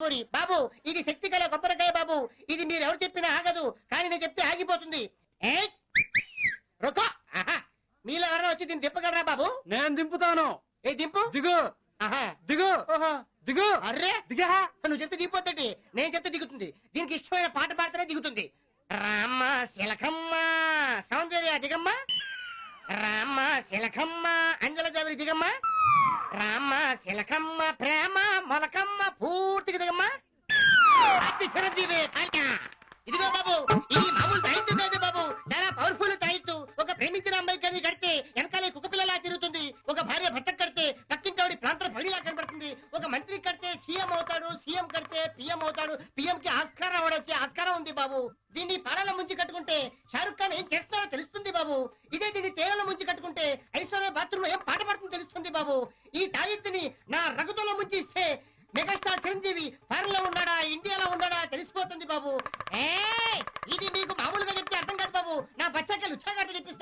పూరి బాబు, ఇది శక్తి గల కొబ్బరికాయ బాబు. ఇది మీరు ఎవరు చెప్పినా ఆగదు, కానీ నేను చెప్తే ఆగిపోతుంది. ఏయ్, రుకో. ఆహా, మీలో ఎవరైనా వచ్చి దీన్ని దింపగలరా బాబు? నేను దింపుతాను. ఏ దింపు. దిగు. ఆహా, దిగు. ఓహో, దిగు. అర్రే దిగా. నువ్వు చెప్తే దిగిపోతుంది, నేను చెప్తే దిగుతుంది. దీనికి ఇష్టమైన పాట పాడితేనే దిగుతుంది. రామ శిలకమ్మ సౌందర్య దిగమ్మ, రామ శిలకమ్మ అంజల దేవరి దిగమ్మ, రామ శిలకమ్మ ప్రేమ మొలకమ్మ పూర్తిగా దిగమ్మ. అతి చిరంజీవి కాల్య. ఇదిగో బాబు, ఇది మామూలు తాయిత్తు కాదు బాబు, చాలా పవర్ఫుల్ తాయిత్తు. ఒక ప్రేమించిన అమ్మాయికి కడితే వెనకాలే కుక్క పిల్లలా తిరుగుతుంది. ఒక భార్య భర్తకు కడితే పక్కింటి ప్రాంతం పడిలా కనబడుతుంది. ఒక మంత్రి కడితే సీఎం అవుతాడు, సీఎం కడితే పిఎం అవుతాడు, పిఎం కి ఆస్కారం వచ్చే ఆస్కారం ఉంది బాబు. దీన్ని పాడల ముంచి కట్టుకుంటే షారుఖ్ ఖాన్ ఏం చేస్తాడో తెలుస్తుంది బాబు. ఇదే దీన్ని తేనెల ముంచి కట్టుకుంటే ఐశ్వర్య బాత్రూమ్ లో ఏం పాట పడుతుందో తెలుస్తుంది బాబు. ఈ తాయిత్తుని నా రగుతులో ముంచి ఇస్తే మెగాస్టార్ చిరంజీవి ఫారెన్ లో ఉన్నాడా ఇండియాలో ఉన్నాడా తెలిసిపోతుంది బాబు. ఇది మీకు మామూలుగా చెప్తే అర్థం కాదు బాబు, నా బచ్చాకలు ఉత్సాహంగా చెప్పిస్తాను.